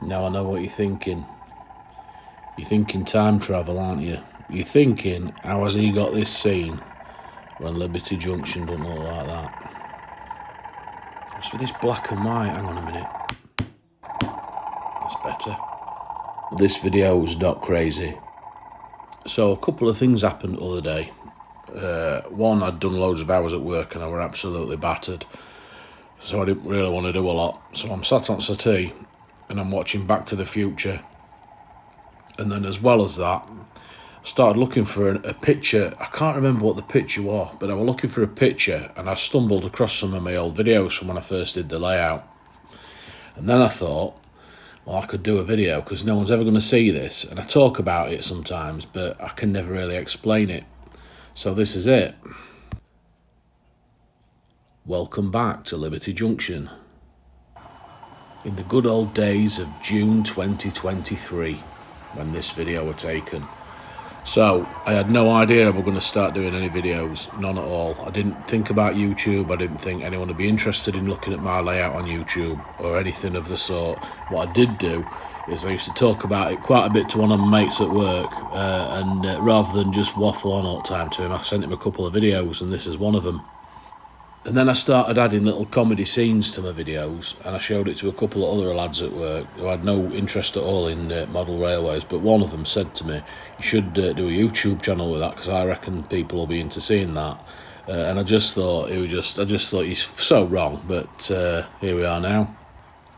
Now I know what you're thinking. You're thinking time travel, aren't you? You're thinking, how has he got this scene when Liberty Junction doesn't look like that? What's with this black and white? Hang on a minute. That's better. This video was not crazy. So a couple of things happened the other day. One, I'd done loads of hours at work and I were absolutely battered. So I didn't really want to do a lot. So I'm sat on settee and I'm watching Back to the Future. And then as well as that, I started looking for a picture. I can't remember what the picture was, but I was looking for a picture and I stumbled across some of my old videos from when I first did the layout. And then I thought, well, I could do a video because no one's ever going to see this. And I talk about it sometimes, but I can never really explain it. So this is it. Welcome back to Liberty Junction. In the good old days of June 2023, when this video was taken. So I had no idea I was going to start doing any videos, none at all. I didn't think about YouTube. I didn't think anyone would be interested in looking at my layout on YouTube or anything of the sort. What I did do is I used to talk about it quite a bit to one of my mates at work, and rather than just waffle on all the time to him, I sent him a couple of videos, and this is one of them. And then I started adding little comedy scenes to my videos, and I showed it to a couple of other lads at work who had no interest at all in model railways, but one of them said to me, you should do a YouTube channel with that, because I reckon people will be into seeing that. And I just thought he's so wrong, but here we are now.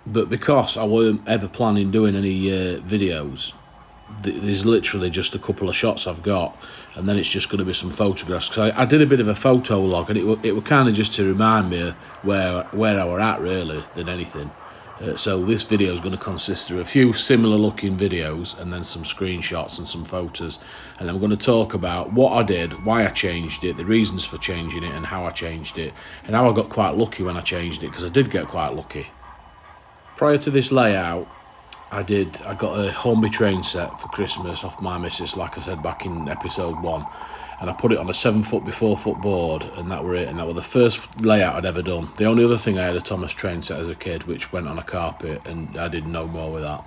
But because I weren't ever planning doing any videos, there's literally just a couple of shots I've got, and then it's just going to be some photographs, because I did a bit of a photo log, and it were kind of just to remind me where I were at really than anything. So this video is going to consist of a few similar looking videos and then some screenshots and some photos, and I'm going to talk about what I did, why I changed it, the reasons for changing it and how I changed it, and how I got quite lucky when I changed it, because I did get quite lucky. Prior to this layout, I got a Hornby train set for Christmas off my missus, like I said back in episode 1, and I put it on a 7-foot by 4-foot board, and that were it, and that was the first layout I'd ever done. The only other thing, I had a Thomas train set as a kid, which went on a carpet, and I did no more with that.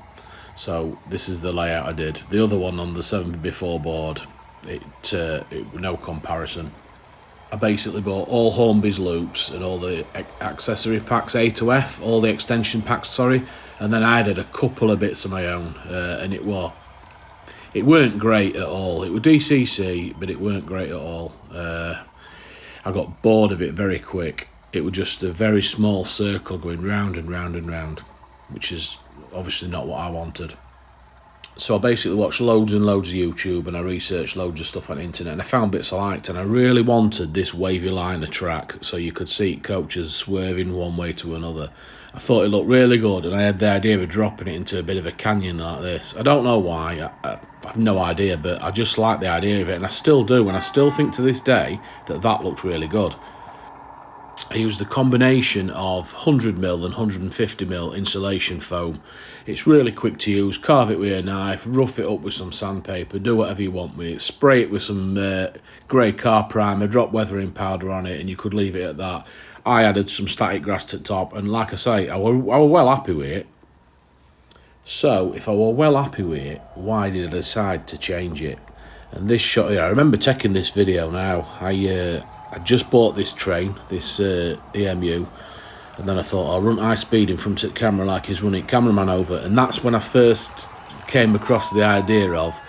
So this is the layout I did. The other one on the 7x4 board, it no comparison. I basically bought all Hornby's loops and all the accessory packs, A to F, all the extension packs, sorry, and then I added a couple of bits of my own, and it weren't great at all. It was DCC, but it weren't great at all. I got bored of it very quick. It was just a very small circle going round and round and round, which is obviously not what I wanted. So I basically watched loads and loads of YouTube, and I researched loads of stuff on the internet, and I found bits I liked, and I really wanted this wavy liner track so you could see coaches swerving one way to another. I thought it looked really good, and I had the idea of dropping it into a bit of a canyon like this. I don't know why, I have no idea, but I just like the idea of it, and I still do, and I still think to this day that looks really good. I used a combination of 100mm and 150mm insulation foam. It's really quick to use. Carve it with a knife, rough it up with some sandpaper, do whatever you want with it. Spray it with some grey car primer, drop weathering powder on it, and you could leave it at that. I added some static grass to the top, and like I say, I were well happy with it. So if I were well happy with it, why did I decide to change it? And this shot here, I remember taking this video now. I just bought this train, this EMU, and then I thought I'll run high speed in front of the camera like he's running cameraman over, and that's when I first came across the idea of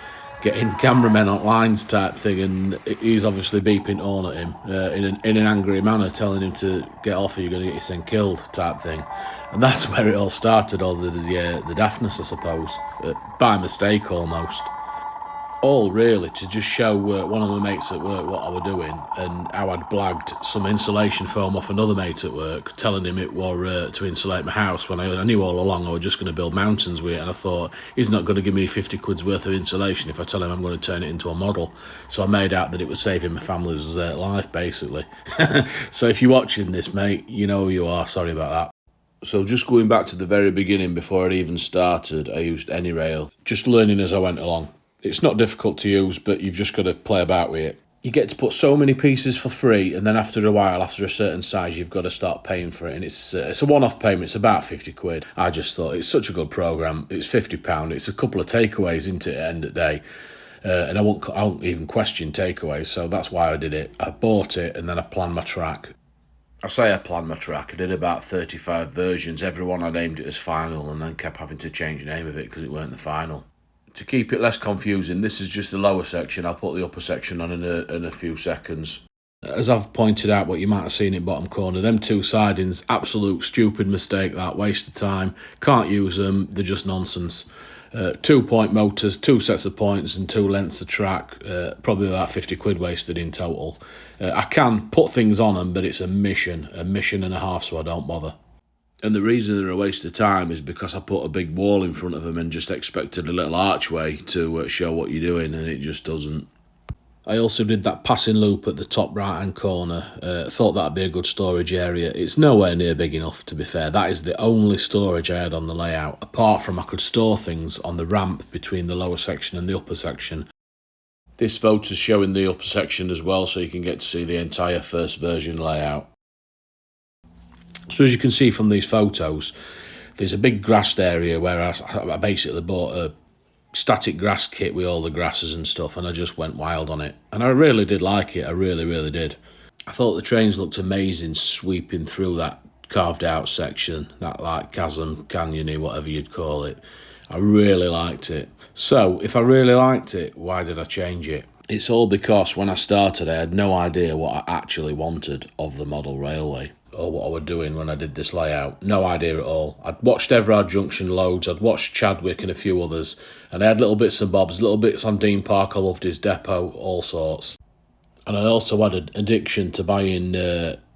getting cameramen on lines type thing, and he's obviously beeping on at him in an angry manner, telling him to get off or you're going to get yourself killed type thing. And that's where it all started, or the daftness, I suppose, by mistake almost. All really to just show one of my mates at work what I were doing, and how I'd blagged some insulation foam off another mate at work, telling him it were to insulate my house, when I knew all along I was just going to build mountains with it, and I thought he's not going to give me 50 quid's worth of insulation if I tell him I'm going to turn it into a model. So I made out that it was saving my family's life basically. So if you're watching this, mate, you know who you are. Sorry about that. So just going back to the very beginning, before it even started, I used AnyRail, just learning as I went along. It's not difficult to use, but you've just got to play about with it. you get to put so many pieces for free, and then after a while, after a certain size, you've got to start paying for it, and it's a one-off payment. It's about 50 quid. I just thought it's such a good program. It's £50. It's a couple of takeaways, isn't it, at the end of the day? And I won't even question takeaways, so that's why I did it. I bought it, and then I planned my track. I say I planned my track. I did about 35 versions. Every one I named it as final, and then kept having to change the name of it because it weren't the final. To keep it less confusing, this is just the lower section. I'll put the upper section on in a few seconds. As I've pointed out, what you might have seen in bottom corner, them two sidings, absolute stupid mistake, that waste of time. Can't use them, they're just nonsense. 2-point motors, 2 sets of points and 2 lengths of track, probably about 50 quid wasted in total. I can put things on them, but it's a mission and a half, so I don't bother. And the reason they're a waste of time is because I put a big wall in front of them and just expected a little archway to show what you're doing, and it just doesn't. I also did that passing loop at the top right hand corner. Thought that'd be a good storage area. It's nowhere near big enough, to be fair. That is the only storage I had on the layout, apart from I could store things on the ramp between the lower section and the upper section. This photo's showing the upper section as well, so you can get to see the entire first version layout. So as you can see from these photos, there's a big grassed area where I basically bought a static grass kit with all the grasses and stuff, and I just went wild on it. And I really did like it, I really did. I thought the trains looked amazing sweeping through that carved out section, that like chasm, canyony, whatever you'd call it. I really liked it. So if I really liked it, why did I change it? It's all because when I started, I had no idea what I actually wanted of the model railway, or what I was doing when I did this layout. No idea at all. I'd watched Everard Junction loads, I'd watched Chadwick and a few others, and I had little bits and bobs, little bits on Dean Park, I loved his depot, all sorts. And I also had an addiction to buying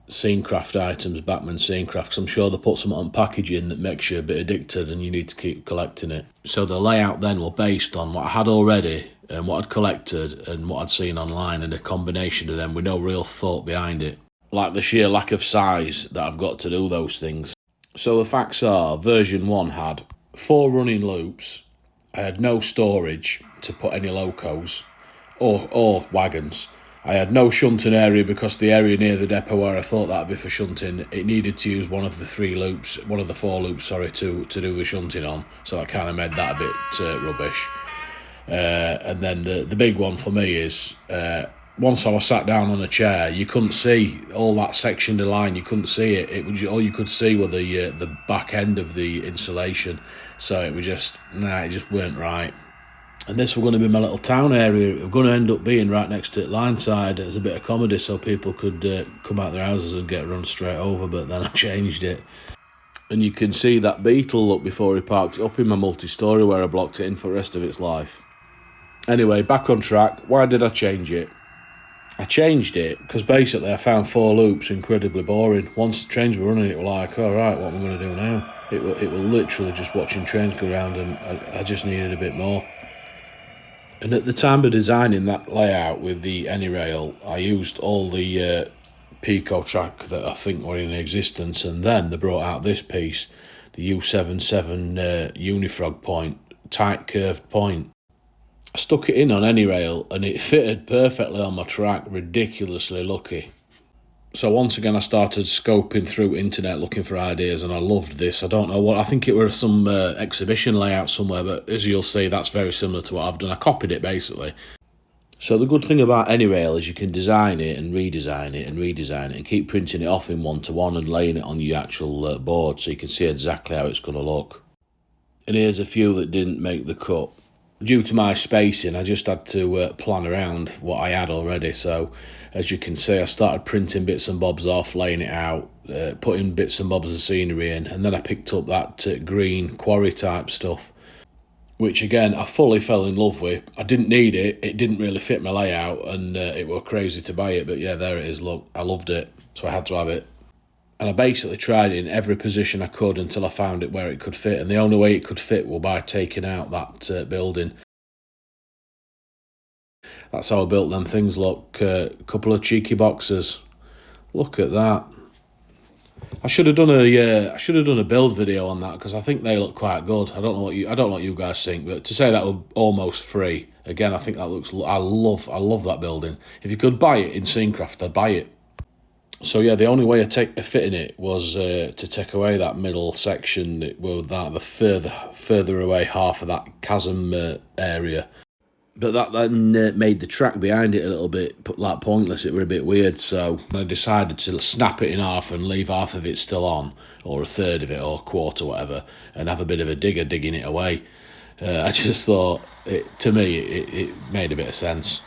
scenecraft items, Batman scenecraft, because I'm sure they put some on packaging that makes you a bit addicted and you need to keep collecting it. So the layout then were based on what I had already and what I'd collected and what I'd seen online, and a combination of them with no real thought behind it. Like the sheer lack of size that I've got to do those things. So the facts are, version 1 had 4 running loops. I had no storage to put any locos or wagons. I had no shunting area because the area near the depot where I thought that'd be for shunting, it needed to use one of the 4 loops, to do the shunting on. So that kind of made that a bit rubbish. And then the big one for me is, once I was sat down on a chair, you couldn't see all that section of line. You couldn't see it. It was all you could see were the back end of the insulation. So it was just it just weren't right. And this was going to be my little town area. It was going to end up being right next to Lineside as a bit of comedy, so people could come out their houses and get run straight over. But then I changed it. And you can see that beetle look before he parked it up in my multi-story where I blocked it in for the rest of its life. Anyway, back on track. Why did I change it? I changed it because basically I found 4 loops incredibly boring. Once the trains were running, it was like, all right, what am I going to do now? It was literally just watching trains go around, and I just needed a bit more. And at the time of designing that layout with the AnyRail, I used all the Pico track that I think were in existence, and then they brought out this piece, the U77 Unifrog point, tight curved point. I stuck it in on AnyRail and it fitted perfectly on my track, ridiculously lucky. So once again I started scoping through internet looking for ideas, and I loved this. I don't know what, I think it was some exhibition layout somewhere, but as you'll see that's very similar to what I've done. I copied it basically. So the good thing about AnyRail is you can design it and redesign it and redesign it and keep printing it off in 1-to-1 and laying it on your actual board so you can see exactly how it's going to look. And here's a few that didn't make the cut. Due to my spacing, I just had to plan around what I had already. So, as you can see, I started printing bits and bobs off, laying it out, putting bits and bobs of scenery in, and then I picked up that green quarry type stuff, which again, I fully fell in love with. I didn't need it, it didn't really fit my layout, and it were crazy to buy it, but yeah, there it is, look, I loved it, so I had to have it. And I basically tried it in every position I could until I found it where it could fit. And the only way it could fit was by taking out that building. That's how I built them things, look. A couple of cheeky boxes. Look at that. I should have done a build video on that because I think they look quite good. I don't know what you guys think, but to say that was almost free again, I think that looks. I love that building. If you could buy it in Scenecraft, I'd buy it. So yeah, the only way of fitting it was to take away that middle section, the further away half of that chasm area. But that then made the track behind it a little bit like pointless. It were a bit weird, so I decided to snap it in half and leave half of it still on, or a third of it, or a quarter, whatever, and have a bit of a digger digging it away. I just thought, to me, it made a bit of sense.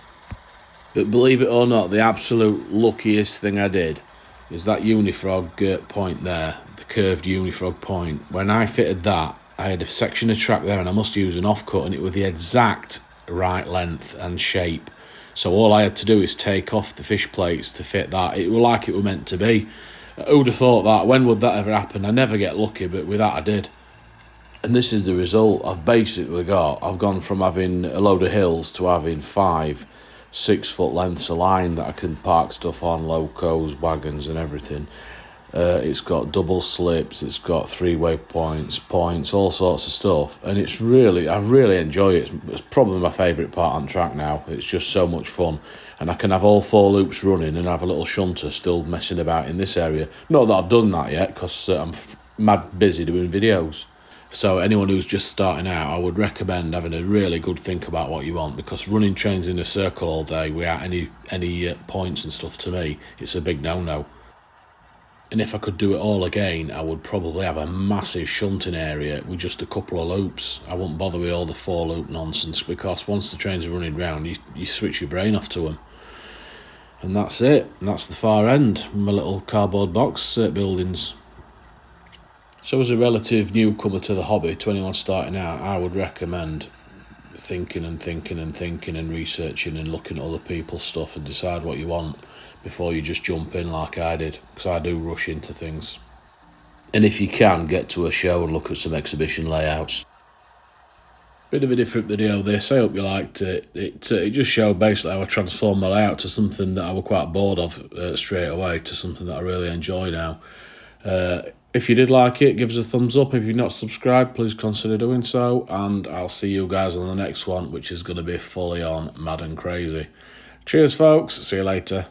But believe it or not, the absolute luckiest thing I did is that unifrog point there, the curved unifrog point. When I fitted that, I had a section of track there, and I must use an offcut, and it was the exact right length and shape. So all I had to do is take off the fish plates to fit that. It was like it were meant to be. Who'd have thought that? When would that ever happen? I never get lucky, but with that I did. And this is the result. I've gone from having a load of hills to having 5 6-foot lengths of line that I can park stuff on, locos, wagons and everything. It's got double slips, it's got 3-way points, all sorts of stuff, and I really enjoy it. It's probably my favourite part on track now. It's just so much fun, and I can have all 4 loops running and have a little shunter still messing about in this area. Not that I've done that yet, because I'm mad busy doing videos. So anyone who's just starting out, I would recommend having a really good think about what you want, because running trains in a circle all day without any points and stuff, to me, it's a big no-no. And if I could do it all again, I would probably have a massive shunting area with just a couple of loops. I wouldn't bother with all the 4-loop nonsense, because once the trains are running round, you switch your brain off to them. And that's it. And that's the far end, my little cardboard box buildings. So as a relative newcomer to the hobby, to anyone starting out, I would recommend thinking and researching and looking at other people's stuff and decide what you want before you just jump in like I did, because I do rush into things. And if you can, get to a show and look at some exhibition layouts. Bit of a different video this, I hope you liked it. It just showed basically how I transformed my layout to something that I was quite bored of straight away, to something that I really enjoy now. If you did like it, give us a thumbs up. If you're not subscribed, please consider doing so, and I'll see you guys on the next one, which is going to be fully on mad and crazy. Cheers folks, see you later.